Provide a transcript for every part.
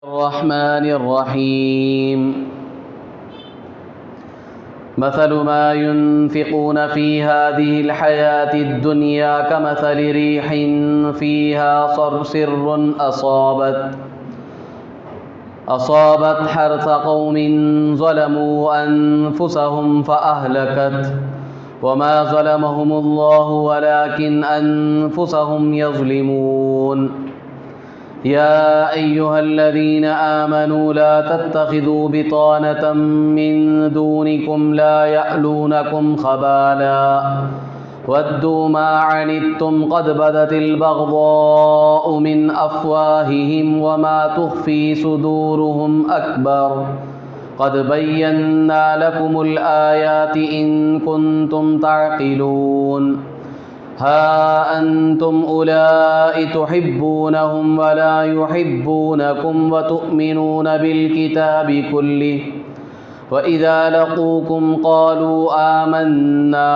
الرحمن الرحيم مثل ما ينفقون في هذه الحياة الدنيا كمثل ريح فيها صرصر أصابت حرث قوم ظلموا أنفسهم فأهلكت وما ظلمهم الله ولكن أنفسهم يظلمون يا أيها الذين آمنوا لا تتخذوا بطانة من دونكم لا يألونكم خبالا ودوا ما عنتم قد بدت البغضاء من أفواههم وما تخفي صدورهم أكبر قد بينا لكم الآيات إن كنتم تعقلون ها أنتم أولئك تحبونهم ولا يحبونكم وتؤمنون بالكتاب كله وإذا لقوكم قالوا آمنا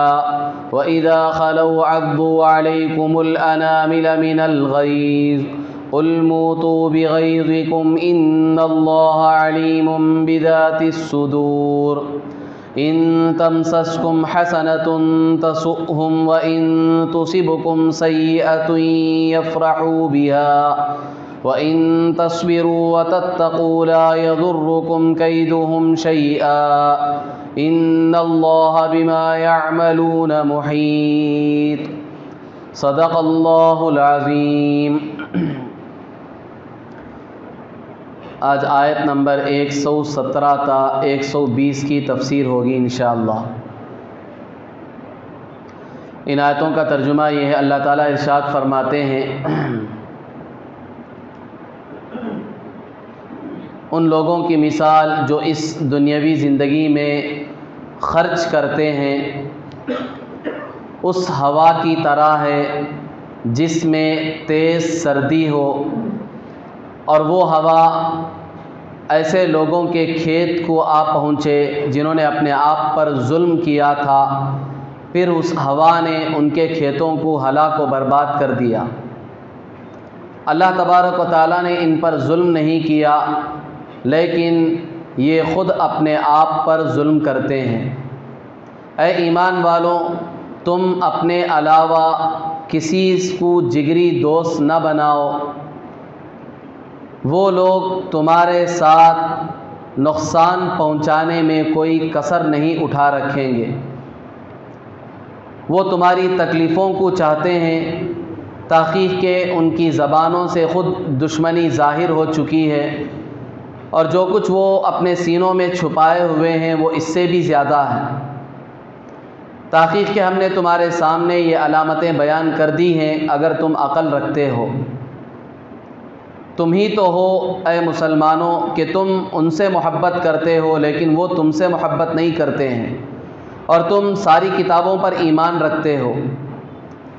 وإذا خلوا عضوا عليكم الأنامل من الغيظ قل موتوا بغيظكم إن الله عليم بذات الصدور إن تمسسكم حسنة تسؤهم وإن تصبكم سيئة يفرحوا بها وإن تصبروا وتتقوا لا يضركم كيدهم شيئا إن الله بما يعملون محيط صدق اللہ العظیم۔ آج آیت نمبر 117 تا 120 کی تفسیر ہوگی انشاءاللہ۔ ان آیتوں کا ترجمہ یہ ہے، اللہ تعالیٰ ارشاد فرماتے ہیں ان لوگوں کی مثال جو اس دنیاوی زندگی میں خرچ کرتے ہیں اس ہوا کی طرح ہے جس میں تیز سردی ہو، اور وہ ہوا ایسے لوگوں کے کھیت کو آ پہنچے جنہوں نے اپنے آپ پر ظلم کیا تھا، پھر اس ہوا نے ان کے کھیتوں کو ہلاک و برباد کر دیا۔ اللہ تبارک و تعالیٰ نے ان پر ظلم نہیں کیا، لیکن یہ خود اپنے آپ پر ظلم کرتے ہیں۔ اے ایمان والوں، تم اپنے علاوہ کسی کو جگری دوست نہ بناؤ، وہ لوگ تمہارے ساتھ نقصان پہنچانے میں کوئی کسر نہیں اٹھا رکھیں گے، وہ تمہاری تکلیفوں کو چاہتے ہیں، تحقیق کہ ان کی زبانوں سے خود دشمنی ظاہر ہو چکی ہے، اور جو کچھ وہ اپنے سینوں میں چھپائے ہوئے ہیں وہ اس سے بھی زیادہ ہے۔ تحقیق کہ ہم نے تمہارے سامنے یہ علامتیں بیان کر دی ہیں، اگر تم عقل رکھتے ہو۔ تم ہی تو ہو اے مسلمانوں کہ تم ان سے محبت کرتے ہو، لیکن وہ تم سے محبت نہیں کرتے ہیں، اور تم ساری کتابوں پر ایمان رکھتے ہو،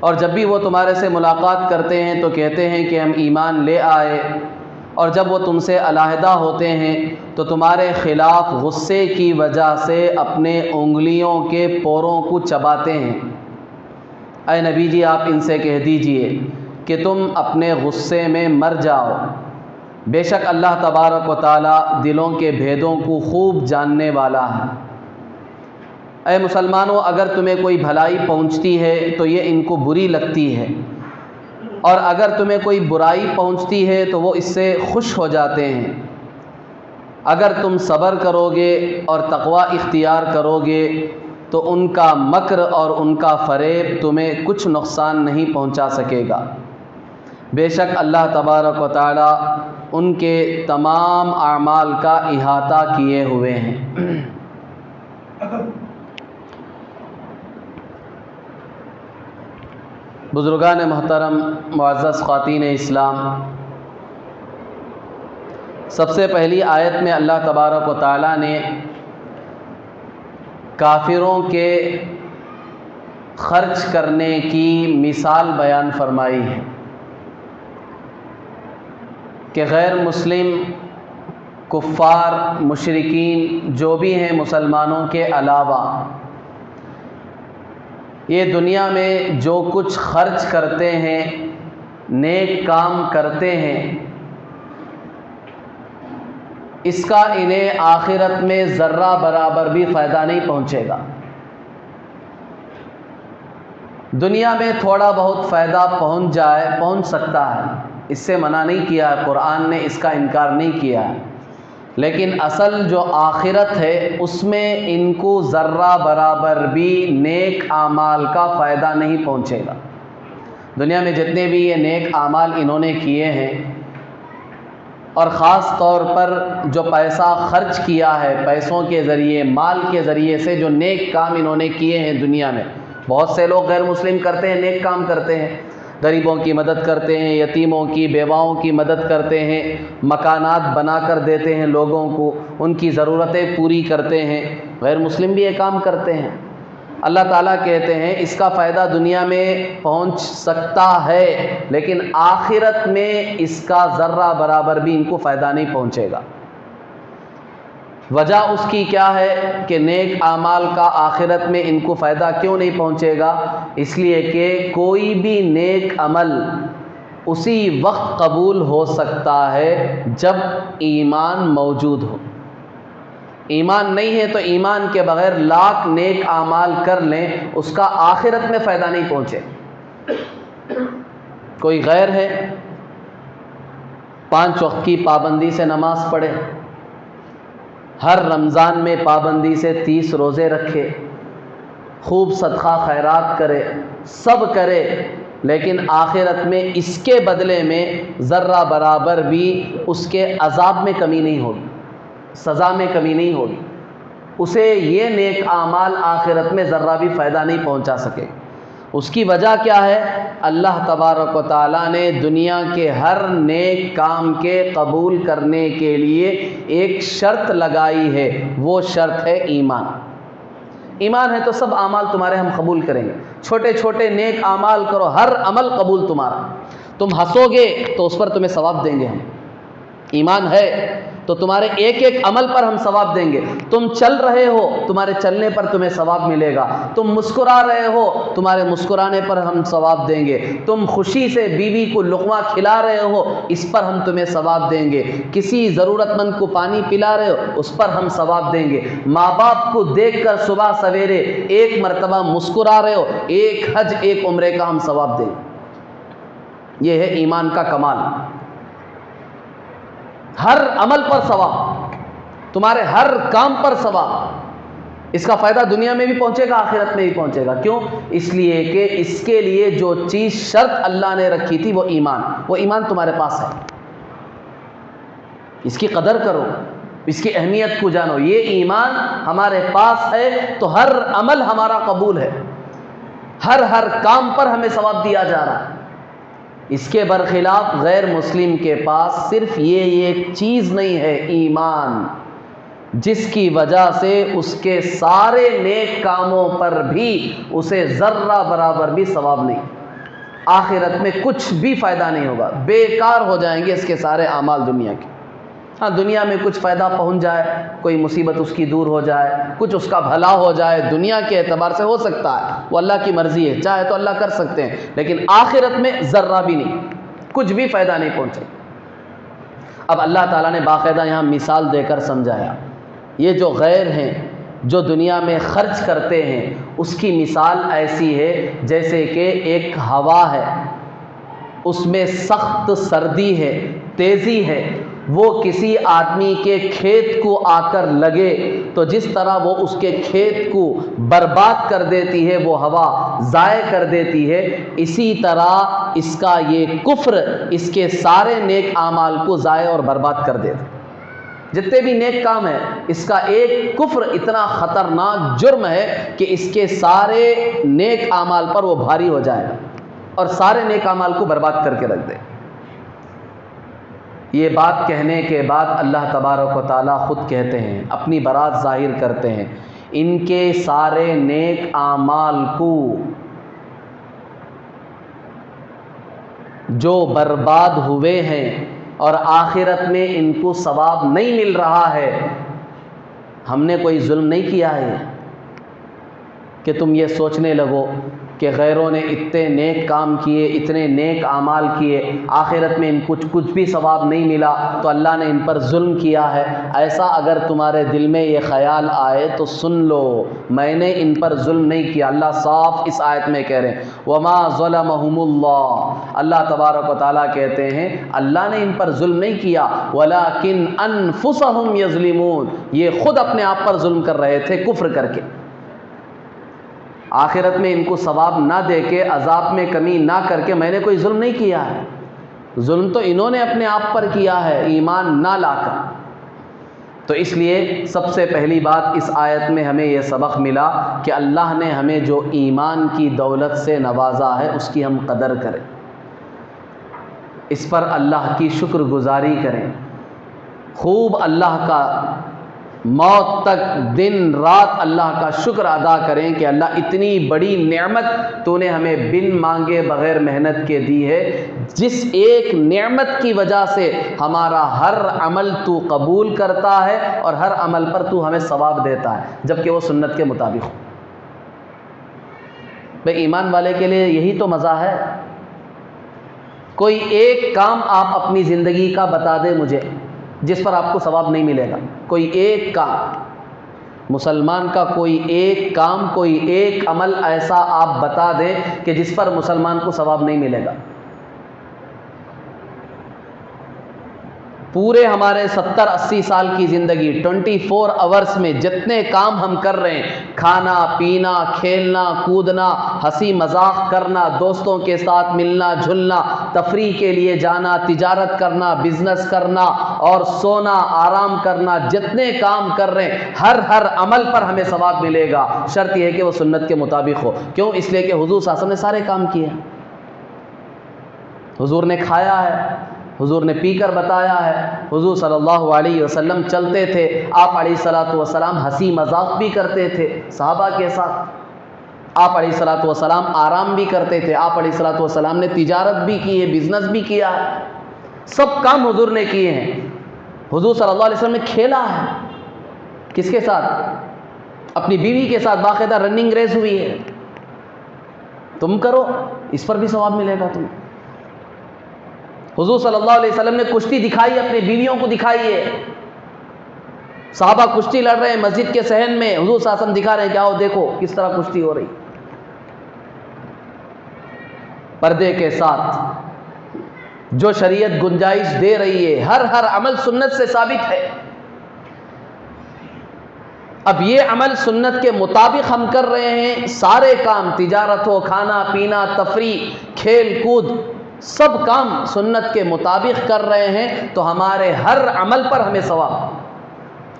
اور جب بھی وہ تمہارے سے ملاقات کرتے ہیں تو کہتے ہیں کہ ہم ایمان لے آئے، اور جب وہ تم سے علیحدہ ہوتے ہیں تو تمہارے خلاف غصے کی وجہ سے اپنے انگلیوں کے پوروں کو چباتے ہیں۔ اے نبی جی، آپ ان سے کہہ دیجئے کہ تم اپنے غصے میں مر جاؤ، بے شک اللہ تبارک و تعالیٰ دلوں کے بھیدوں کو خوب جاننے والا ہے۔ اے مسلمانوں، اگر تمہیں کوئی بھلائی پہنچتی ہے تو یہ ان کو بری لگتی ہے، اور اگر تمہیں کوئی برائی پہنچتی ہے تو وہ اس سے خوش ہو جاتے ہیں۔ اگر تم صبر کرو گے اور تقوی اختیار کرو گے تو ان کا مکر اور ان کا فریب تمہیں کچھ نقصان نہیں پہنچا سکے گا، بے شک اللہ تبارک و تعالیٰ ان کے تمام اعمال کا احاطہ کیے ہوئے ہیں۔ بزرگان محترم، معزز خواتین اسلام، سب سے پہلی آیت میں اللہ تبارک و تعالیٰ نے کافروں کے خرچ کرنے کی مثال بیان فرمائی ہے کہ غیر مسلم کفار مشرکین جو بھی ہیں مسلمانوں کے علاوہ، یہ دنیا میں جو کچھ خرچ کرتے ہیں، نیک کام کرتے ہیں، اس کا انہیں آخرت میں ذرہ برابر بھی فائدہ نہیں پہنچے گا۔ دنیا میں تھوڑا بہت فائدہ پہنچ سکتا ہے، اس سے منع نہیں کیا ہے، قرآن نے اس کا انکار نہیں کیا ہے، لیکن اصل جو آخرت ہے اس میں ان کو ذرہ برابر بھی نیک اعمال کا فائدہ نہیں پہنچے گا۔ دنیا میں جتنے بھی یہ نیک اعمال انہوں نے کیے ہیں، اور خاص طور پر جو پیسہ خرچ کیا ہے، پیسوں کے ذریعے، مال کے ذریعے سے جو نیک کام انہوں نے کیے ہیں دنیا میں، بہت سے لوگ غیر مسلم کرتے ہیں، نیک کام کرتے ہیں، غریبوں کی مدد کرتے ہیں، یتیموں کی، بیواؤں کی مدد کرتے ہیں، مکانات بنا کر دیتے ہیں لوگوں کو، ان کی ضرورتیں پوری کرتے ہیں، غیر مسلم بھی یہ کام کرتے ہیں۔ اللہ تعالیٰ کہتے ہیں اس کا فائدہ دنیا میں پہنچ سکتا ہے، لیکن آخرت میں اس کا ذرہ برابر بھی ان کو فائدہ نہیں پہنچے گا۔ وجہ اس کی کیا ہے کہ نیک اعمال کا آخرت میں ان کو فائدہ کیوں نہیں پہنچے گا؟ اس لیے کہ کوئی بھی نیک عمل اسی وقت قبول ہو سکتا ہے جب ایمان موجود ہو۔ ایمان نہیں ہے تو ایمان کے بغیر لاکھ نیک اعمال کر لیں، اس کا آخرت میں فائدہ نہیں پہنچے۔ کوئی غیر ہے، 5 وقت کی پابندی سے نماز پڑھے، ہر رمضان میں پابندی سے 30 روزے رکھے، خوب صدقہ خیرات کرے، سب کرے، لیکن آخرت میں اس کے بدلے میں ذرہ برابر بھی اس کے عذاب میں کمی نہیں ہوگی، سزا میں کمی نہیں ہوگی، اسے یہ نیک اعمال آخرت میں ذرہ بھی فائدہ نہیں پہنچا سکے۔ اس کی وجہ کیا ہے؟ اللہ تبارک و تعالیٰ نے دنیا کے ہر نیک کام کے قبول کرنے کے لیے ایک شرط لگائی ہے، وہ شرط ہے ایمان۔ ایمان ہے تو سب اعمال تمہارے ہم قبول کریں گے، چھوٹے چھوٹے نیک اعمال کرو، ہر عمل قبول تمہارا، تم ہنسو گے تو اس پر تمہیں ثواب دیں گے ہم، ایمان ہے تو تمہارے ایک ایک عمل پر ہم ثواب دیں گے، تم چل رہے ہو تمہارے چلنے پر تمہیں ثواب ملے گا، تم مسکرا رہے ہو تمہارے مسکرانے پر ہم ثواب دیں گے، تم خوشی سے بیوی کو لقمہ کھلا رہے ہو اس پر ہم تمہیں ثواب دیں گے، کسی ضرورت مند کو پانی پلا رہے ہو اس پر ہم ثواب دیں گے، ماں باپ کو دیکھ کر صبح سویرے ایک مرتبہ مسکرا رہے ہو، ایک حج ایک عمرے کا ہم ثواب دیں گے۔ یہ ہے ایمان کا کمال، ہر عمل پر ثواب، تمہارے ہر کام پر ثواب، اس کا فائدہ دنیا میں بھی پہنچے گا، آخرت میں بھی پہنچے گا۔ کیوں؟ اس لیے کہ اس کے لیے جو چیز شرط اللہ نے رکھی تھی وہ ایمان، وہ ایمان تمہارے پاس ہے، اس کی قدر کرو، اس کی اہمیت کو جانو، یہ ایمان ہمارے پاس ہے تو ہر عمل ہمارا قبول ہے، ہر کام پر ہمیں ثواب دیا جا رہا ہے۔ اس کے برخلاف غیر مسلم کے پاس صرف یہ ایک چیز نہیں ہے، ایمان، جس کی وجہ سے اس کے سارے نیک کاموں پر بھی اسے ذرہ برابر بھی ثواب نہیں، آخرت میں کچھ بھی فائدہ نہیں ہوگا، بیکار ہو جائیں گے اس کے سارے اعمال دنیا کے۔ ہاں دنیا میں کچھ فائدہ پہنچ جائے، کوئی مصیبت اس کی دور ہو جائے، کچھ اس کا بھلا ہو جائے، دنیا کے اعتبار سے ہو سکتا ہے، وہ اللہ کی مرضی ہے، چاہے تو اللہ کر سکتے ہیں، لیکن آخرت میں ذرہ بھی نہیں، کچھ بھی فائدہ نہیں پہنچے۔ اب اللہ تعالیٰ نے باقاعدہ یہاں مثال دے کر سمجھایا، یہ جو غیر ہیں جو دنیا میں خرچ کرتے ہیں اس کی مثال ایسی ہے جیسے کہ ایک ہوا ہے، اس میں سخت سردی ہے، تیزی ہے، وہ کسی آدمی کے کھیت کو آ کر لگے تو جس طرح وہ اس کے کھیت کو برباد کر دیتی ہے، وہ ہوا ضائع کر دیتی ہے، اسی طرح اس کا یہ کفر اس کے سارے نیک اعمال کو ضائع اور برباد کر دیتا ہے۔ جتنے بھی نیک کام ہیں، اس کا ایک کفر اتنا خطرناک جرم ہے کہ اس کے سارے نیک اعمال پر وہ بھاری ہو جائے اور سارے نیک اعمال کو برباد کر کے رکھ دے۔ یہ بات کہنے کے بعد اللہ تبارک و تعالیٰ خود کہتے ہیں، اپنی برات ظاہر کرتے ہیں، ان کے سارے نیک اعمال کو جو برباد ہوئے ہیں اور آخرت میں ان کو ثواب نہیں مل رہا ہے، ہم نے کوئی ظلم نہیں کیا ہے کہ تم یہ سوچنے لگو کہ غیروں نے اتنے نیک کام کیے، اتنے نیک اعمال کیے، آخرت میں ان کچھ بھی ثواب نہیں ملا تو اللہ نے ان پر ظلم کیا ہے، ایسا اگر تمہارے دل میں یہ خیال آئے تو سن لو میں نے ان پر ظلم نہیں کیا۔ اللہ صاف اس آیت میں کہہ رہے ہیں وما ظلمهم اللہ، اللہ تبارک و تعالیٰ کہتے ہیں اللہ نے ان پر ظلم نہیں کیا، ولکن انفسهم یظلمون، یہ خود اپنے آپ پر ظلم کر رہے تھے کفر کر کے۔ آخرت میں ان کو ثواب نہ دے کے، عذاب میں کمی نہ کر کے میں نے کوئی ظلم نہیں کیا ہے، ظلم تو انہوں نے اپنے آپ پر کیا ہے ایمان نہ لا کر۔ تو اس لیے سب سے پہلی بات اس آیت میں ہمیں یہ سبق ملا کہ اللہ نے ہمیں جو ایمان کی دولت سے نوازا ہے اس کی ہم قدر کریں، اس پر اللہ کی شکر گزاری کریں، خوب اللہ کا موت تک دن رات اللہ کا شکر ادا کریں کہ اللہ اتنی بڑی نعمت تو نے ہمیں بن مانگے بغیر محنت کے دی ہے، جس ایک نعمت کی وجہ سے ہمارا ہر عمل تو قبول کرتا ہے اور ہر عمل پر تو ہمیں ثواب دیتا ہے جبکہ وہ سنت کے مطابق ہو۔ بھئی ایمان والے کے لیے یہی تو مزہ ہے۔ کوئی ایک کام آپ اپنی زندگی کا بتا دیں مجھے جس پر آپ کو ثواب نہیں ملے گا، کوئی ایک کام، مسلمان کا کوئی ایک کام، کوئی ایک عمل ایسا آپ بتا دیں کہ جس پر مسلمان کو ثواب نہیں ملے گا۔ پورے ہمارے 70-80 سال کی زندگی 24 آورس میں جتنے کام ہم کر رہے ہیں، کھانا پینا، کھیلنا کودنا، ہنسی مذاق کرنا، دوستوں کے ساتھ ملنا جھلنا، تفریح کے لیے جانا، تجارت کرنا، بزنس کرنا اور سونا آرام کرنا، جتنے کام کر رہے ہیں ہر عمل پر ہمیں ثواب ملے گا، شرط یہ ہے کہ وہ سنت کے مطابق ہو۔ کیوں؟ اس لیے کہ حضور صلی اللہ علیہ وسلم نے سارے کام کیے ہیں، حضور نے کھایا ہے، حضور نے پی کر بتایا ہے، حضور صلی اللہ علیہ وسلم چلتے تھے، آپ علیہ الصلاۃ والسلام ہنسی مذاق بھی کرتے تھے صحابہ کے ساتھ، آپ علیہ الصلاۃ والسلام آرام بھی کرتے تھے، آپ علیہ الصلاۃ والسلام نے تجارت بھی کی ہے، بزنس بھی کیا ہے، سب کام حضور نے کیے ہیں۔ حضور صلی اللہ علیہ وسلم نے کھیلا ہے، کس کے ساتھ؟ اپنی بیوی کے ساتھ باقاعدہ رننگ ریس ہوئی ہے، تم کرو اس پر بھی ثواب ملے گا تمہیں۔ حضور صلی اللہ علیہ وسلم نے کشتی دکھائی، اپنی بیویوں کو دکھائی ہے، صحابہ کشتی لڑ رہے ہیں مسجد کے صحن میں، حضور صلی اللہ علیہ وسلم دکھا رہے ہیں کہ آؤ دیکھو کس طرح کشتی ہو رہی، پردے کے ساتھ جو شریعت گنجائش دے رہی ہے، ہر عمل سنت سے ثابت ہے۔ اب یہ عمل سنت کے مطابق ہم کر رہے ہیں، سارے کام، تجارت ہو، کھانا پینا، تفریح، کھیل کود، سب کام سنت کے مطابق کر رہے ہیں تو ہمارے ہر عمل پر ہمیں ثواب۔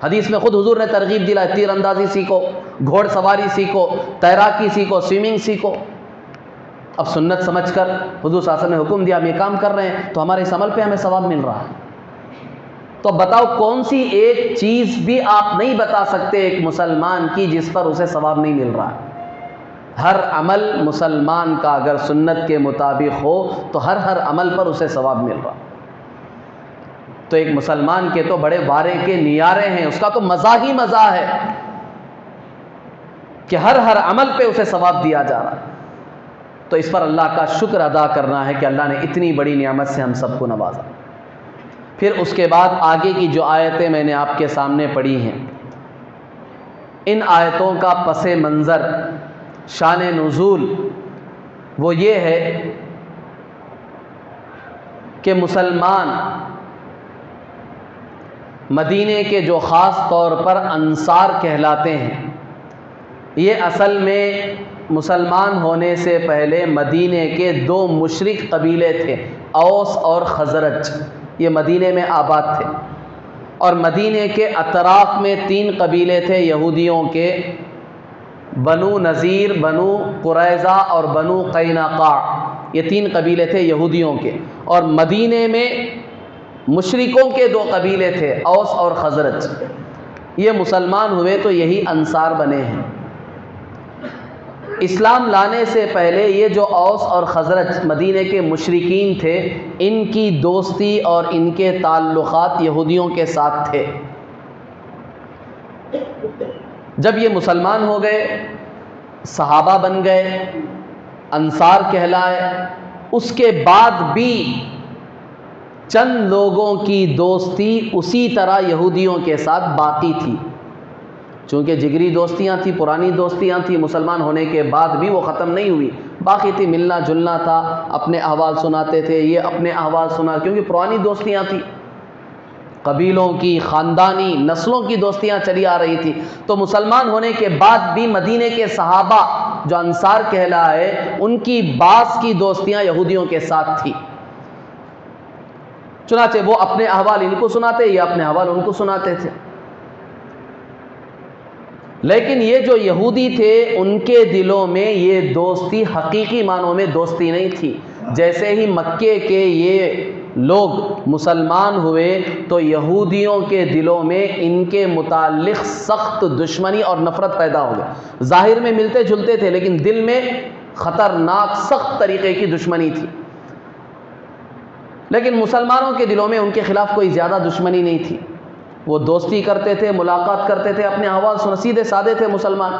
حدیث میں خود حضور نے ترغیب دلا، تیر اندازی سیکھو، گھوڑ سواری سیکھو، تیراکی سیکھو، سوئمنگ سیکھو۔ اب سنت سمجھ کر حضور صلی اللہ علیہ وسلم نے حکم دیا، ہم یہ کام کر رہے ہیں تو ہمارے اس عمل پہ ہمیں ثواب مل رہا ہے۔ تو بتاؤ کون سی ایک چیز بھی آپ نہیں بتا سکتے ایک مسلمان کی جس پر اسے ثواب نہیں مل رہا ہے؟ ہر عمل مسلمان کا اگر سنت کے مطابق ہو تو ہر عمل پر اسے ثواب مل رہا۔ تو ایک مسلمان کے تو بڑے بارے کے نیارے ہیں، اس کا تو مزہ ہی مزہ ہے کہ ہر عمل پہ اسے ثواب دیا جا رہا ہے۔ تو اس پر اللہ کا شکر ادا کرنا ہے کہ اللہ نے اتنی بڑی نعمت سے ہم سب کو نوازا۔ پھر اس کے بعد آگے کی جو آیتیں میں نے آپ کے سامنے پڑھی ہیں، ان آیتوں کا پس منظر، شان نزول وہ یہ ہے کہ مسلمان مدینے کے جو خاص طور پر انصار کہلاتے ہیں، یہ اصل میں مسلمان ہونے سے پہلے مدینے کے 2 مشرک قبیلے تھے، اوس اور خزرج، یہ مدینے میں آباد تھے، اور مدینے کے اطراف میں 3 قبیلے تھے یہودیوں کے، بنو نذیر، بنو قریظہ اور بنو قینقاع، یہ 3 قبیلے تھے یہودیوں کے، اور مدینے میں مشرکوں کے 2 قبیلے تھے، اوس اور خزرج، یہ مسلمان ہوئے تو یہی انصار بنے ہیں۔ اسلام لانے سے پہلے یہ جو اوس اور خزرج مدینے کے مشرکین تھے، ان کی دوستی اور ان کے تعلقات یہودیوں کے ساتھ تھے۔ جب یہ مسلمان ہو گئے، صحابہ بن گئے، انصار کہلائے، اس کے بعد بھی چند لوگوں کی دوستی اسی طرح یہودیوں کے ساتھ باقی تھی، چونکہ جگری دوستیاں تھیں، پرانی دوستیاں تھیں، مسلمان ہونے کے بعد بھی وہ ختم نہیں ہوئی، باقی تھی، ملنا جلنا تھا، اپنے احوال سناتے تھے، یہ اپنے احوال سنا، کیونکہ پرانی دوستیاں تھیں، قبیلوں کی، خاندانی نسلوں کی دوستیاں چلی آ رہی تھی۔ تو مسلمان ہونے کے بعد بھی مدینے کے صحابہ جو انصار کہلائے، ان کی بعض کی دوستیاں یہودیوں کے ساتھ تھی، چنانچہ وہ اپنے احوال ان کو سناتے، یہ اپنے احوال ان کو سناتے تھے۔ لیکن یہ جو یہودی تھے، ان کے دلوں میں یہ دوستی حقیقی معنوں میں دوستی نہیں تھی۔ جیسے ہی مکے کے یہ لوگ مسلمان ہوئے تو یہودیوں کے دلوں میں ان کے متعلق سخت دشمنی اور نفرت پیدا ہو گئی۔ ظاہر میں ملتے جلتے تھے لیکن دل میں خطرناک سخت طریقے کی دشمنی تھی، لیکن مسلمانوں کے دلوں میں ان کے خلاف کوئی زیادہ دشمنی نہیں تھی، وہ دوستی کرتے تھے، ملاقات کرتے تھے، اپنے احوال سن، سیدھے سادے تھے مسلمان۔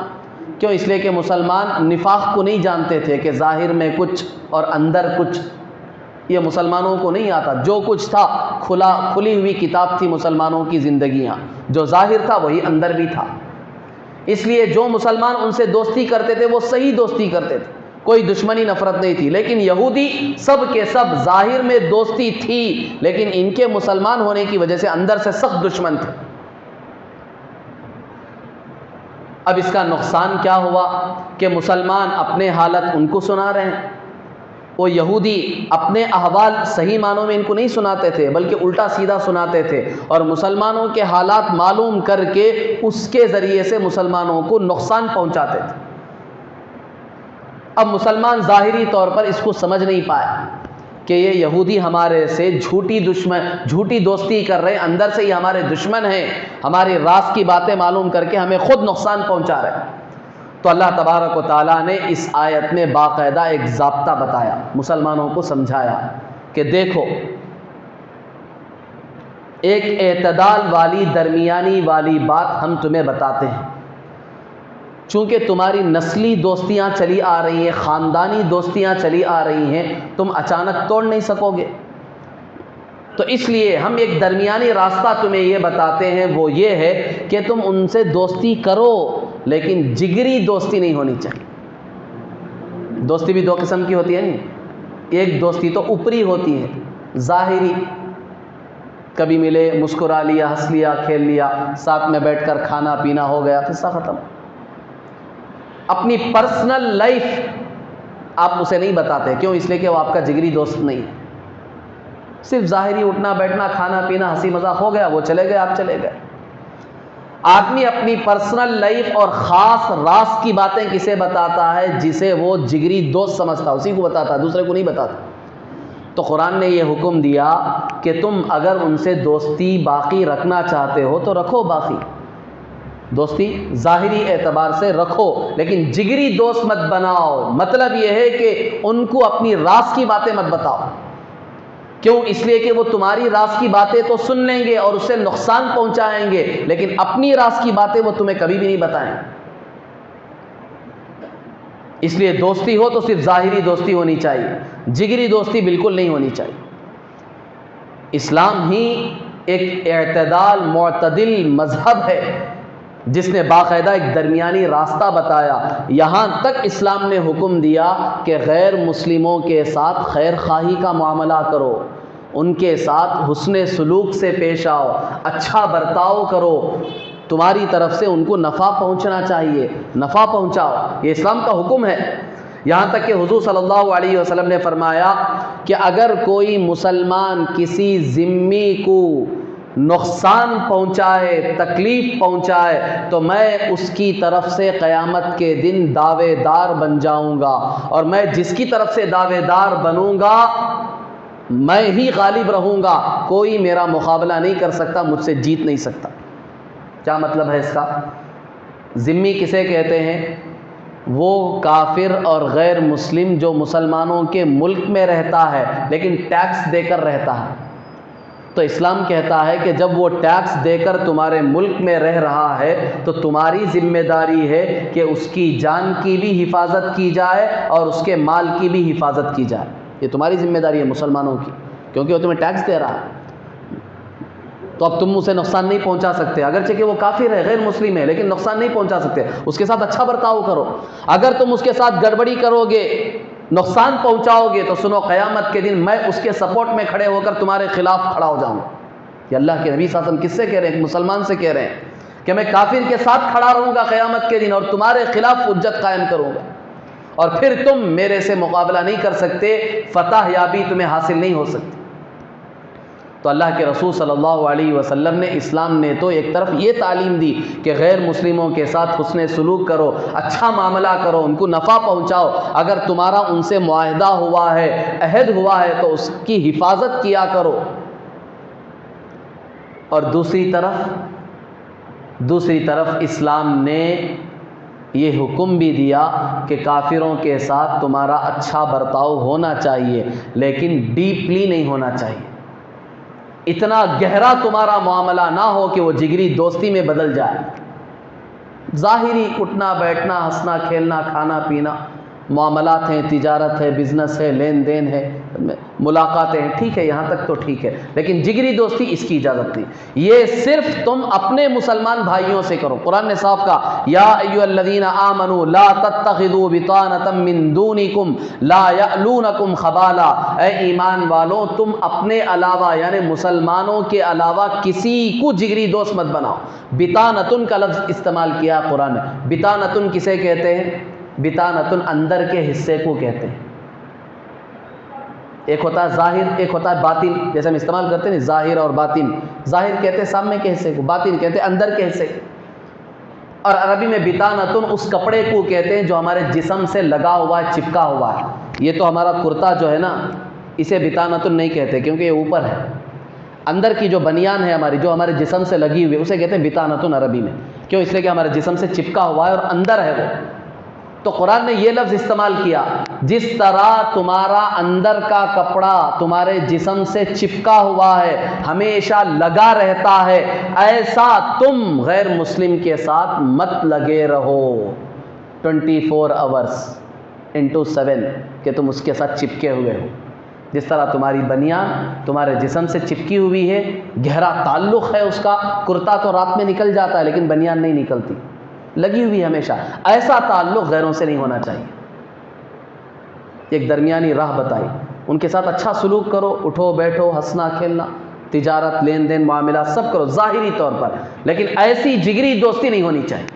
کیوں؟ اس لیے کہ مسلمان نفاق کو نہیں جانتے تھے کہ ظاہر میں کچھ اور اندر کچھ، یہ مسلمانوں کو نہیں آتا۔ جو کچھ تھا کھلی ہوئی کتاب تھی مسلمانوں کی زندگیاں، جو ظاہر تھا وہی اندر بھی تھا۔ اس لیے جو مسلمان ان سے دوستی کرتے تھے وہ صحیح دوستی کرتے تھے، کوئی دشمنی نفرت نہیں تھی۔ لیکن یہودی سب کے سب ظاہر میں دوستی تھی، لیکن ان کے مسلمان ہونے کی وجہ سے اندر سے سخت دشمن تھے۔ اب اس کا نقصان کیا ہوا کہ مسلمان اپنے حالت ان کو سنا رہے ہیں، وہ یہودی اپنے احوال صحیح معنوں میں ان کو نہیں سناتے تھے بلکہ الٹا سیدھا سناتے تھے، اور مسلمانوں کے حالات معلوم کر کے اس کے ذریعے سے مسلمانوں کو نقصان پہنچاتے تھے۔ اب مسلمان ظاہری طور پر اس کو سمجھ نہیں پائے کہ یہ یہودی ہمارے سے جھوٹی دوستی کر رہے ہیں، اندر سے یہ ہمارے دشمن ہیں، ہمارے راز کی باتیں معلوم کر کے ہمیں خود نقصان پہنچا رہے ہیں۔ تو اللہ تبارک و تعالیٰ نے اس آیت میں باقاعدہ ایک ضابطہ بتایا، مسلمانوں کو سمجھایا کہ دیکھو، ایک اعتدال والی، درمیانی والی بات ہم تمہیں بتاتے ہیں، چونکہ تمہاری نسلی دوستیاں چلی آ رہی ہیں، خاندانی دوستیاں چلی آ رہی ہیں، تم اچانک توڑ نہیں سکو گے، تو اس لیے ہم ایک درمیانی راستہ تمہیں یہ بتاتے ہیں، وہ یہ ہے کہ تم ان سے دوستی کرو، لیکن جگری دوستی نہیں ہونی چاہیے۔ دوستی بھی دو قسم کی ہوتی ہے نہیں، ایک دوستی تو اوپری ہوتی ہے، ظاہری، کبھی ملے، مسکرا لیا، ہنس لیا، کھیل لیا، ساتھ میں بیٹھ کر کھانا پینا ہو گیا، قصہ ختم۔ اپنی پرسنل لائف آپ اسے نہیں بتاتے، کیوں؟ اس لیے کہ وہ آپ کا جگری دوست نہیں ہے، صرف ظاہری اٹھنا بیٹھنا، کھانا پینا، ہنسی مذاق ہو گیا، وہ چلے گئے، آپ چلے گئے۔ آدمی اپنی پرسنل لائف اور خاص راز کی باتیں کسے بتاتا ہے؟ جسے وہ جگری دوست سمجھتا، اسی کو بتاتا، دوسرے کو نہیں بتاتا۔ تو قرآن نے یہ حکم دیا کہ تم اگر ان سے دوستی باقی رکھنا چاہتے ہو تو رکھو، باقی دوستی ظاہری اعتبار سے رکھو، لیکن جگری دوست مت بناؤ۔ مطلب یہ ہے کہ ان کو اپنی راز کی باتیں مت بتاؤ، کیوں؟ اس لیے کہ وہ تمہاری راز کی باتیں تو سن لیں گے اور اس سے نقصان پہنچائیں گے، لیکن اپنی راز کی باتیں وہ تمہیں کبھی بھی نہیں بتائیں۔ اس لیے دوستی ہو تو صرف ظاہری دوستی ہونی چاہیے، جگری دوستی بالکل نہیں ہونی چاہیے۔ اسلام ہی ایک اعتدال، معتدل مذہب ہے جس نے باقاعدہ ایک درمیانی راستہ بتایا۔ یہاں تک اسلام نے حکم دیا کہ غیر مسلموں کے ساتھ خیر خواہی کا معاملہ کرو، ان کے ساتھ حسن سلوک سے پیش آؤ، اچھا برتاؤ کرو، تمہاری طرف سے ان کو نفع پہنچنا چاہیے، نفع پہنچاؤ، یہ اسلام کا حکم ہے۔ یہاں تک کہ حضور صلی اللہ علیہ وسلم نے فرمایا کہ اگر کوئی مسلمان کسی ذمی کو نقصان پہنچائے، تکلیف پہنچائے، تو میں اس کی طرف سے قیامت کے دن دعوے دار بن جاؤں گا، اور میں جس کی طرف سے دعوے دار بنوں گا میں ہی غالب رہوں گا، کوئی میرا مقابلہ نہیں کر سکتا، مجھ سے جیت نہیں سکتا۔ کیا مطلب ہے اس کا؟ ذمی کسے کہتے ہیں؟ وہ کافر اور غیر مسلم جو مسلمانوں کے ملک میں رہتا ہے لیکن ٹیکس دے کر رہتا ہے، تو اسلام کہتا ہے کہ جب وہ ٹیکس دے کر تمہارے ملک میں رہ رہا ہے تو تمہاری ذمہ داری ہے کہ اس کی جان کی بھی حفاظت کی جائے اور اس کے مال کی بھی حفاظت کی جائے. یہ تمہاری ذمہ داری ہے مسلمانوں کی، کیونکہ وہ تمہیں ٹیکس دے رہا ہے. تو اب تم اسے نقصان نہیں پہنچا سکتے، اگرچہ کہ وہ کافر ہے، غیر مسلم ہے، لیکن نقصان نہیں پہنچا سکتے. اس کے ساتھ اچھا برتاؤ کرو. اگر تم اس کے ساتھ گڑبڑی کرو گے، نقصان پہنچاؤ گے، تو سنو قیامت کے دن میں اس کے سپورٹ میں کھڑے ہو کر تمہارے خلاف کھڑا ہو جاؤں گا. یہ اللہ کے نبی صلی اللہ علیہ وسلم کس سے کہہ رہے ہیں؟ ایک مسلمان سے کہہ رہے ہیں کہ میں کافر کے ساتھ کھڑا رہوں گا قیامت کے دن اور تمہارے خلاف حجت قائم کروں گا، اور پھر تم میرے سے مقابلہ نہیں کر سکتے، فتح یابی تمہیں حاصل نہیں ہو سکتی. تو اللہ کے رسول صلی اللہ علیہ وسلم نے، اسلام نے تو ایک طرف یہ تعلیم دی کہ غیر مسلموں کے ساتھ حسن سلوک کرو، اچھا معاملہ کرو، ان کو نفع پہنچاؤ. اگر تمہارا ان سے معاہدہ ہوا ہے، عہد ہوا ہے، تو اس کی حفاظت کیا کرو. اور دوسری طرف اسلام نے یہ حکم بھی دیا کہ کافروں کے ساتھ تمہارا اچھا برتاؤ ہونا چاہیے، لیکن ڈیپلی نہیں ہونا چاہیے. اتنا گہرا تمہارا معاملہ نہ ہو کہ وہ جگری دوستی میں بدل جائے. ظاہری اٹھنا بیٹھنا، ہنسنا کھیلنا، کھانا پینا، معاملات ہیں، تجارت ہے، بزنس ہے، لین دین ہے، ملاقاتیں ہیں، ٹھیک ہے، یہاں تک تو ٹھیک ہے، لیکن جگری دوستی اس کی اجازت نہیں. یہ صرف تم اپنے مسلمان بھائیوں سے کرو. قرآن نے صاف کہا، یا ایھا الذین آمنوا لا تتخذوا بطانة من دونکم لا یألونکم خبالا. اے ایمان والو، تم اپنے علاوہ یعنی مسلمانوں کے علاوہ کسی کو جگری دوست مت بناؤ. بطانۃ کا لفظ استعمال کیا قرآن نے. بطانۃ کسے کہتے ہیں؟ بطانۃ اندر کے حصے کو کہتے ہیں. ایک ہوتا ہے ظاہر، ایک ہوتا ہے باطن. جیسے ہم استعمال کرتے ہیں ظاہر اور باطن. ظاہر کہتے ہیں سامنے کے حصے کو، باطن کہتے ہیں اندر کے حصے کو. اور عربی میں بطانۃ اس کپڑے کو کہتے ہیں جو ہمارے جسم سے لگا ہوا ہے، چپکا ہوا ہے. یہ تو ہمارا کرتا جو ہے نا، اسے بطانۃ نہیں کہتے کیونکہ یہ اوپر ہے. اندر کی جو بنیان ہے ہماری، جو ہمارے جسم سے لگی ہوئی، اسے کہتے ہیں بطانۃ عربی میں. کیوں؟ اس لیے کہ ہمارے جسم سے چپکا ہوا ہے اور اندر ہے وہ. تو قرآن نے یہ لفظ استعمال کیا، جس طرح تمہارا اندر کا کپڑا تمہارے جسم سے چپکا ہوا ہے، ہمیشہ لگا رہتا ہے، ایسا تم غیر مسلم کے ساتھ مت لگے رہو 24 hours into 7 کہ تم اس کے ساتھ چپکے ہوئے ہو. جس طرح تمہاری بنیان تمہارے جسم سے چپکی ہوئی ہے، گہرا تعلق ہے اس کا. کرتا تو رات میں نکل جاتا ہے لیکن بنیان نہیں نکلتی، لگی ہوئی ہمیشہ. ایسا تعلق غیروں سے نہیں ہونا چاہیے. ایک درمیانی راہ بتائی، ان کے ساتھ اچھا سلوک کرو، اٹھو بیٹھو، ہنسنا کھیلنا، تجارت لین دین معاملات سب کرو ظاہری طور پر، لیکن ایسی جگری دوستی نہیں ہونی چاہیے.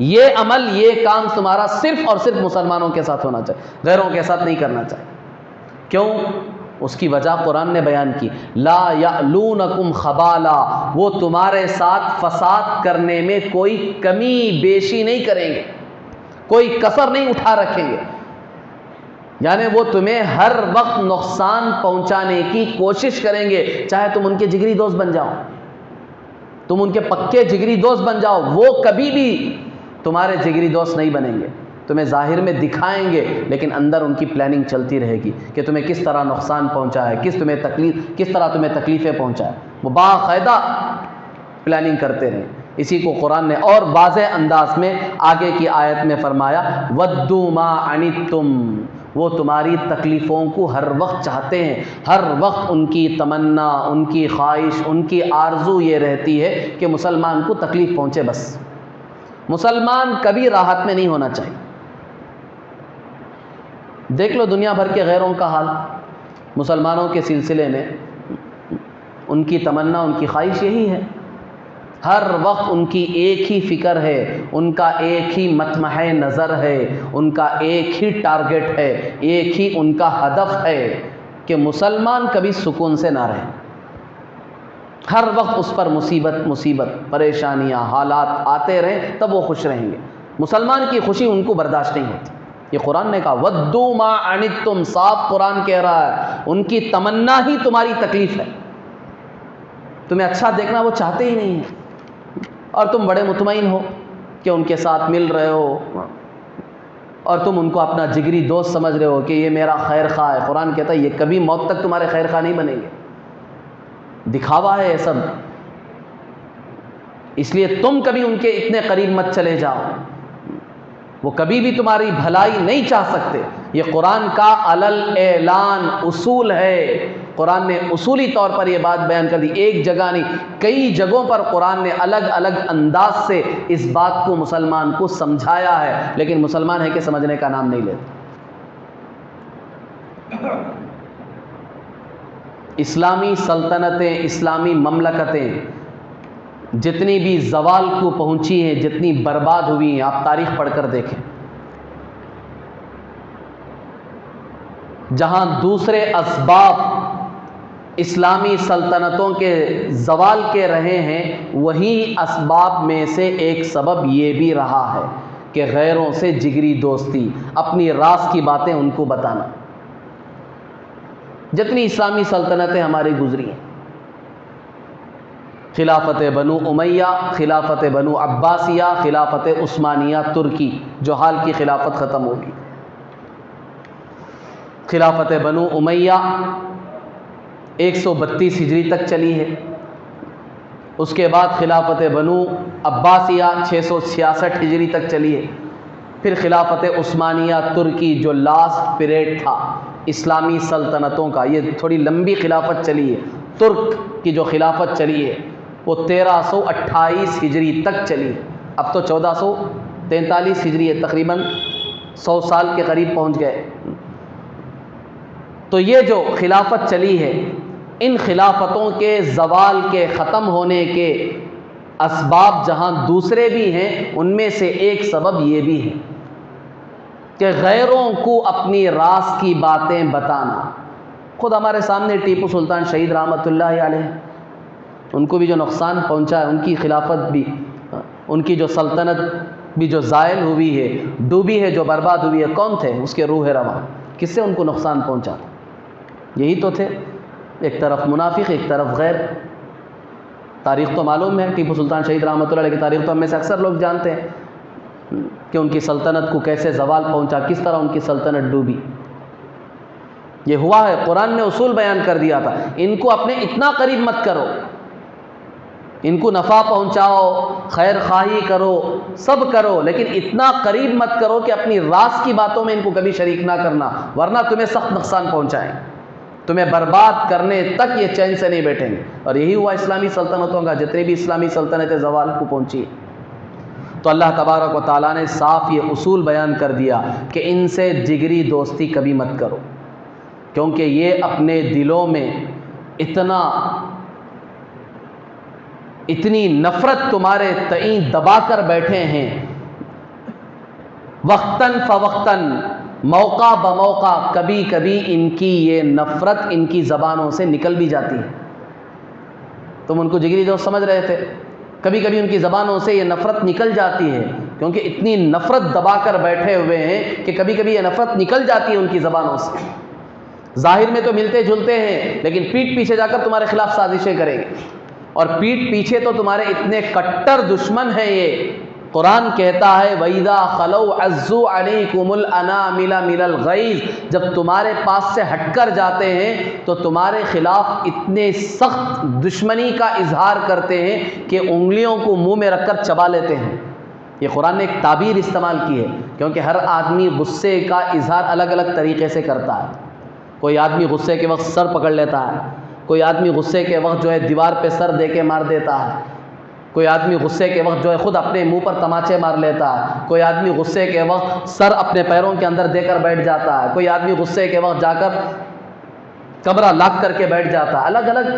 یہ عمل، یہ کام تمہارا صرف اور صرف مسلمانوں کے ساتھ ہونا چاہیے، غیروں کے ساتھ نہیں کرنا چاہیے. کیوں؟ اس کی وجہ قرآن نے بیان کی، لا یألونکم خبالا. وہ تمہارے ساتھ فساد کرنے میں کوئی کمی بیشی نہیں کریں گے، کوئی کسر نہیں اٹھا رکھیں گے. یعنی وہ تمہیں ہر وقت نقصان پہنچانے کی کوشش کریں گے، چاہے تم ان کے جگری دوست بن جاؤ، تم ان کے پکے جگری دوست بن جاؤ، وہ کبھی بھی تمہارے جگری دوست نہیں بنیں گے. تمہیں ظاہر میں دکھائیں گے لیکن اندر ان کی پلاننگ چلتی رہے گی کہ تمہیں کس طرح نقصان پہنچائے، کس طرح تمہیں تکلیفیں پہنچائے. وہ باقاعدہ پلاننگ کرتے رہیں. اسی کو قرآن نے اور واضح انداز میں آگے کی آیت میں فرمایا، وَدُّوا مَا عَنِتُّمْ. وہ تمہاری تکلیفوں کو ہر وقت چاہتے ہیں، ہر وقت ان کی تمنا، ان کی خواہش، ان کی آرزو یہ رہتی ہے کہ مسلمان کو تکلیف پہنچے. بس مسلمان کبھی راحت میں نہیں ہونا چاہیے. دیکھ لو دنیا بھر کے غیروں کا حال. مسلمانوں کے سلسلے میں ان کی تمنا، ان کی خواہش یہی ہے، ہر وقت ان کی ایک ہی فکر ہے، ان کا ایک ہی مطمع نظر ہے، ان کا ایک ہی ٹارگٹ ہے، ایک ہی ان کا ہدف ہے کہ مسلمان کبھی سکون سے نہ رہے. ہر وقت اس پر مصیبت پریشانیاں حالات آتے رہیں تب وہ خوش رہیں گے. مسلمان کی خوشی ان کو برداشت نہیں ہوتی. یہ قرآن نے کہا وَدُّوا مَا عَنِتُّمْ. صاف قرآن کہہ رہا ہے ان کی تمنا ہی تمہاری تکلیف ہے. تمہیں اچھا دیکھنا وہ چاہتے ہی نہیں ہیں، اور تم بڑے مطمئن ہو کہ ان کے ساتھ مل رہے ہو اور تم ان کو اپنا جگری دوست سمجھ رہے ہو کہ یہ میرا خیر خواہ ہے. قرآن کہتا ہے یہ کبھی موت تک تمہارے خیر خواہ نہیں بنیں گے. دکھاوا ہے یہ سب، اس لیے تم کبھی ان کے اتنے قریب مت چلے جاؤ، وہ کبھی بھی تمہاری بھلائی نہیں چاہ سکتے۔ یہ قرآن کا علل اعلان اصول ہے، قرآن نے اصولی طور پر یہ بات بیان کر دی، ایک جگہ نہیں کئی جگہوں پر قرآن نے الگ الگ انداز سے اس بات کو مسلمان کو سمجھایا ہے، لیکن مسلمان ہے کہ سمجھنے کا نام نہیں لیتے۔ اسلامی سلطنتیں، اسلامی مملکتیں جتنی بھی زوال کو پہنچی ہیں، جتنی برباد ہوئی ہیں، آپ تاریخ پڑھ کر دیکھیں، جہاں دوسرے اسباب اسلامی سلطنتوں کے زوال کے رہے ہیں، وہی اسباب میں سے ایک سبب یہ بھی رہا ہے کہ غیروں سے جگری دوستی، اپنی راز کی باتیں ان کو بتانا۔ جتنی اسلامی سلطنتیں ہماری گزری ہیں، خلافت بنو امیہ، خلافت بنو عباسیہ، خلافت عثمانیہ ترکی جو حال کی خلافت ختم ہوگی، خلافت بنو امیہ 132 ہجری تک چلی ہے، اس کے بعد خلافت بنو عباسیہ 666 ہجری تک چلی ہے، پھر خلافت عثمانیہ ترکی جو لاسٹ پیریڈ تھا اسلامی سلطنتوں کا، یہ تھوڑی لمبی خلافت چلی ہے، ترک کی جو خلافت چلی ہے وہ 1328 ہجری تک چلی ہے، اب تو 1443 ہجری ہے، تقریباً 100 سال کے قریب پہنچ گئے۔ تو یہ جو خلافت چلی ہے، ان خلافتوں کے زوال کے ختم ہونے کے اسباب جہاں دوسرے بھی ہیں، ان میں سے ایک سبب یہ بھی ہے کہ غیروں کو اپنی راز کی باتیں بتانا۔ خود ہمارے سامنے ٹیپو سلطان شہید رحمۃ اللہ علیہ، ان کو بھی جو نقصان پہنچا ہے، ان کی خلافت بھی، ان کی جو سلطنت بھی جو زائل ہوئی ہے، ڈوبی ہے، جو برباد ہوئی ہے، کون تھے اس کے روح رواں؟ کس سے ان کو نقصان پہنچا؟ یہی تو تھے، ایک طرف منافق، ایک طرف غیر۔ تاریخ تو معلوم ہے، ٹیپو سلطان شہید رحمۃ اللہ علیہ کی تاریخ تو ہم میں سے اکثر لوگ جانتے ہیں کہ ان کی سلطنت کو کیسے زوال پہنچا، کس طرح ان کی سلطنت ڈوبی۔ یہ ہوا ہے، قرآن نے اصول بیان کر دیا تھا، ان کو اپنے اتنا قریب مت کرو، ان کو نفع پہنچاؤ، خیر خواہی کرو، سب کرو، لیکن اتنا قریب مت کرو کہ اپنی راز کی باتوں میں ان کو کبھی شریک نہ کرنا، ورنہ تمہیں سخت نقصان پہنچائیں، تمہیں برباد کرنے تک یہ چین سے نہیں بیٹھیں گے۔ اور یہی ہوا اسلامی سلطنتوں کا، جتنے بھی اسلامی سلطنتیں زوال کو پہنچی۔ تو اللہ تبارک و تعالیٰ نے صاف یہ اصول بیان کر دیا کہ ان سے جگری دوستی کبھی مت کرو، کیونکہ یہ اپنے دلوں میں اتنی نفرت تمہارے تئیں دبا کر بیٹھے ہیں، وقتاً فوقتاً، موقع بموقع، کبھی کبھی ان کی یہ نفرت ان کی زبانوں سے نکل بھی جاتی ہے۔ تم ان کو جگری دوست سمجھ رہے تھے، کبھی کبھی ان کی زبانوں سے یہ نفرت نکل جاتی ہے، کیونکہ اتنی نفرت دبا کر بیٹھے ہوئے ہیں کہ کبھی کبھی یہ نفرت نکل جاتی ہے ان کی زبانوں سے۔ ظاہر میں تو ملتے جلتے ہیں، لیکن پیٹھ پیچھے جا کر تمہارے خلاف سازشیں کریں گے، اور پیٹھ پیچھے تو تمہارے اتنے کٹر دشمن ہیں یہ۔ قرآن کہتا ہے وَإِذَا خَلَوْا عَزُّوا عَلَيْكُمُ الْأَنَامِلَ مِنَ الْغَيْظِ، جب تمہارے پاس سے ہٹ کر جاتے ہیں تو تمہارے خلاف اتنے سخت دشمنی کا اظہار کرتے ہیں کہ انگلیوں کو منہ میں رکھ کر چبا لیتے ہیں۔ یہ قرآن نے ایک تعبیر استعمال کی ہے، کیونکہ ہر آدمی غصے کا اظہار الگ الگ طریقے سے کرتا ہے۔ کوئی آدمی غصے کے وقت سر پکڑ لیتا ہے، کوئی آدمی غصے کے وقت جو ہے دیوار پہ سر دے کے مار دیتا ہے، کوئی آدمی غصے کے وقت جو ہے خود اپنے منہ پر تماچے مار لیتا ہے، کوئی آدمی غصے کے وقت سر اپنے پیروں کے اندر دے کر بیٹھ جاتا ہے، کوئی آدمی غصے کے وقت جا کر کمرہ لاک کر کے بیٹھ جاتا ہے۔ الگ الگ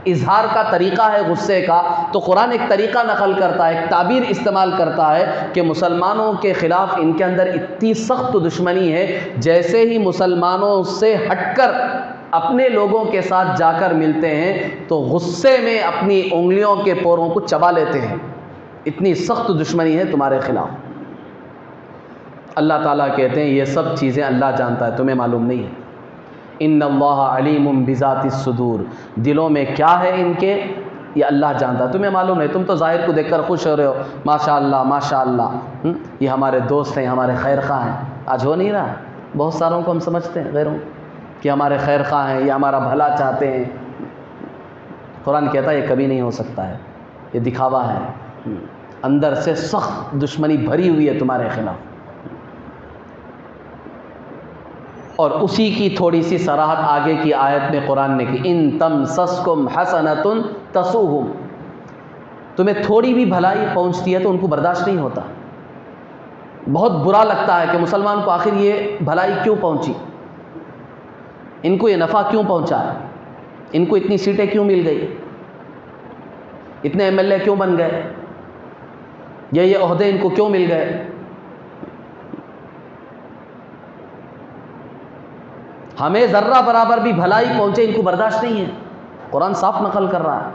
اظہار کا طریقہ ہے غصے کا، تو قرآن ایک طریقہ نقل کرتا ہے، ایک تعبیر استعمال کرتا ہے کہ مسلمانوں کے خلاف ان کے اندر اتنی سخت دشمنی ہے، جیسے ہی مسلمانوں سے ہٹ کر اپنے لوگوں کے ساتھ جا کر ملتے ہیں تو غصے میں اپنی انگلیوں کے پوروں کو چبا لیتے ہیں، اتنی سخت دشمنی ہے تمہارے خلاف۔ اللہ تعالیٰ کہتے ہیں یہ سب چیزیں اللہ جانتا ہے، تمہیں معلوم نہیں ہے۔ ان اللہ علیم بذات الصدور، دلوں میں کیا ہے ان کے یہ اللہ جانتا ہے، تمہیں معلوم ہے۔ تم تو ظاہر کو دیکھ کر خوش ہو رہے ہو، ماشاء اللہ ماشاء اللہ، یہ ہمارے دوست ہیں، ہمارے خیر خواہ ہیں۔ آج ہو نہیں رہا، بہت ساروں کو ہم سمجھتے ہیں غیروں کہ ہمارے خیر خواہ ہیں، یہ ہمارا بھلا چاہتے ہیں۔ قرآن کہتا ہے یہ کبھی نہیں ہو سکتا ہے، یہ دکھاوا ہے، اندر سے سخت دشمنی بھری ہوئی ہے تمہارے خلاف۔ اور اسی کی تھوڑی سی صراحت آگے کی آیت میں قرآن نے کی، ان تمسسکم حسنۃ تسؤہم، تمہیں تھوڑی بھی بھلائی پہنچتی ہے تو ان کو برداشت نہیں ہوتا، بہت برا لگتا ہے کہ مسلمان کو آخر یہ بھلائی کیوں پہنچی، ان کو یہ نفع کیوں پہنچا، ان کو اتنی سیٹیں کیوں مل گئی، اتنے ایم ایل اے کیوں بن گئے، یہ عہدے ان کو کیوں مل گئے۔ ہمیں ذرہ برابر بھی بھلائی پہنچے ان کو برداشت نہیں ہے۔ قرآن صاف نقل کر رہا ہے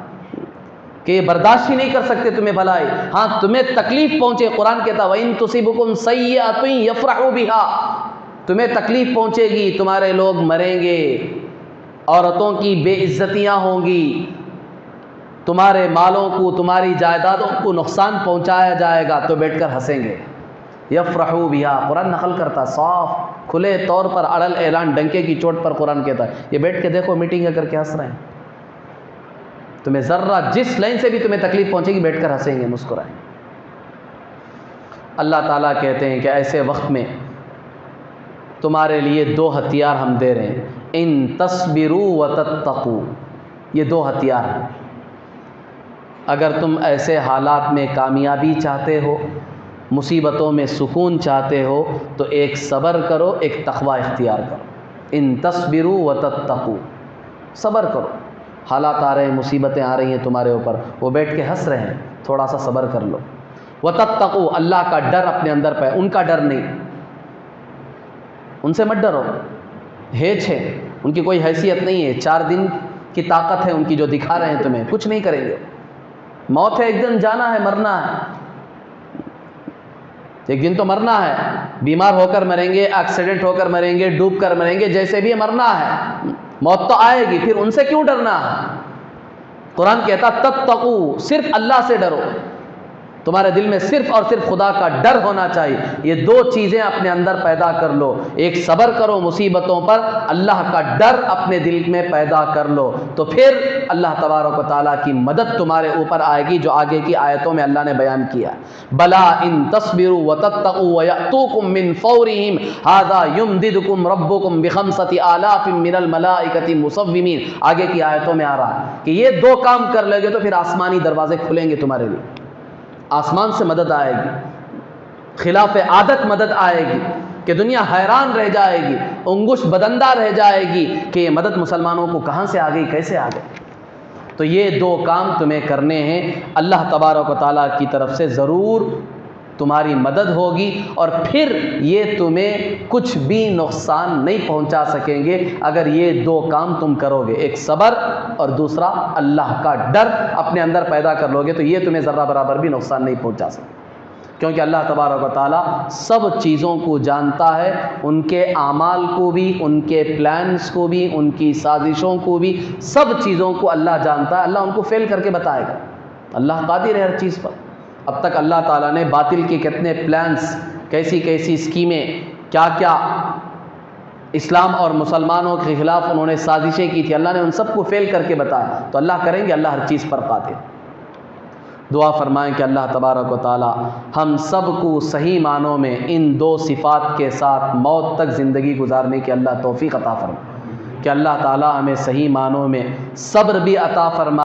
کہ یہ برداشت ہی نہیں کر سکتے تمہیں بھلائی، ہاں تمہیں تکلیف پہنچے، قرآن کہتا وَإِن تُصِبْكُمْ سَيِّئَةٌ يَفْرَحُوا بِهَا، تمہیں تکلیف پہنچے گی، تمہارے لوگ مریں گے، عورتوں کی بے عزتیاں ہوں گی، تمہارے مالوں کو، تمہاری جائیدادوں کو نقصان پہنچایا جائے گا، تو بیٹھ کر ہنسیں گے۔ یفرحوا بها، قرآن نقل کرتا صاف کھلے طور پر، اڑل اعلان ڈنکے کی چوٹ پر قرآن کہتا ہے یہ بیٹھ کے دیکھو میٹنگ کر کے ہنس رہے ہیں، تمہیں ذرہ جس لائن سے بھی تمہیں تکلیف پہنچے گی بیٹھ کر ہنسیں گے، مسکرائیں گے۔ اللہ تعالیٰ کہتے ہیں کہ ایسے وقت میں تمہارے لیے دو ہتھیار ہم دے رہے ہیں، ان تصبروا وتتقوا، یہ دو ہتھیار ہیں۔ اگر تم ایسے حالات میں کامیابی چاہتے ہو، مصیبتوں میں سکون چاہتے ہو، تو ایک صبر کرو، ایک تقوی اختیار کرو۔ ان تصبروا وتتقوا، صبر کرو، حالات آ رہے ہیں، مصیبتیں آ رہی ہیں تمہارے اوپر، وہ بیٹھ کے ہنس رہے ہیں، تھوڑا سا صبر کر لو۔ وتتقوا، اللہ کا ڈر اپنے اندر پہ، ان کا ڈر نہیں، ان سے مت ڈرو، ہیچ ہے، ان کی کوئی حیثیت نہیں ہے، 4 دن کی طاقت ہے ان کی جو دکھا رہے ہیں تمہیں، کچھ نہیں کریں گے، موت ہے، ایک دن جانا ہے، مرنا ہے، ایک دن تو مرنا ہے، بیمار ہو کر مریں گے، ایکسیڈنٹ ہو کر مریں گے، ڈوب کر مریں گے، جیسے بھی مرنا ہے، موت تو آئے گی، پھر ان سے کیوں ڈرنا ہے؟ قرآن کہتا تتقوا، صرف اللہ سے ڈرو، تمہارے دل میں صرف اور صرف خدا کا ڈر ہونا چاہیے۔ یہ دو چیزیں اپنے اندر پیدا کر لو، ایک صبر کرو مصیبتوں پر، اللہ کا ڈر اپنے دل میں پیدا کر لو، تو پھر اللہ تبارک و تعالیٰ کی مدد تمہارے اوپر آئے گی، جو آگے کی آیتوں میں اللہ نے بیان کیا۔ بلا ان تصبروا وتتقوا ويأتوكم من فورهم هذا يمددكم ربكم بخمسة آلاف من الملائكة مسومين، آگے کی آیتوں میں آ رہا ہے کہ یہ دو کام کر لے گے تو پھر آسمانی دروازے کھلیں گے تمہارے لیے، آسمان سے مدد آئے گی، خلاف عادت مدد آئے گی کہ دنیا حیران رہ جائے گی، انگشت بدندہ رہ جائے گی کہ یہ مدد مسلمانوں کو کہاں سے آ گئی، کیسے آ گئی۔ تو یہ دو کام تمہیں کرنے ہیں، اللہ تبارک و تعالیٰ کی طرف سے ضرور تمہاری مدد ہوگی، اور پھر یہ تمہیں کچھ بھی نقصان نہیں پہنچا سکیں گے اگر یہ دو کام تم کرو گے، ایک صبر اور دوسرا اللہ کا ڈر اپنے اندر پیدا کر لو گے، تو یہ تمہیں ذرہ برابر بھی نقصان نہیں پہنچا سکے، کیونکہ اللہ تبارک و تعالیٰ سب چیزوں کو جانتا ہے، ان کے اعمال کو بھی، ان کے پلانز کو بھی، ان کی سازشوں کو بھی، سب چیزوں کو اللہ جانتا ہے، اللہ ان کو فیل کر کے بتائے گا، اللہ قادر ہے ہر چیز پر۔ اب تک اللہ تعالیٰ نے باطل کے کتنے پلانز، کیسی کیسی اسکیمیں، کیا کیا اسلام اور مسلمانوں کے خلاف انہوں نے سازشیں کی تھی، اللہ نے ان سب کو فیل کر کے بتایا، تو اللہ کریں گے، اللہ ہر چیز پر قادر۔ دعا فرمائیں کہ اللہ تبارک و تعالی ہم سب کو صحیح معنوں میں ان دو صفات کے ساتھ موت تک زندگی گزارنے کی اللہ توفیق عطا فرمائے، کہ اللہ تعالی ہمیں صحیح معنوں میں صبر بھی عطا فرمائے،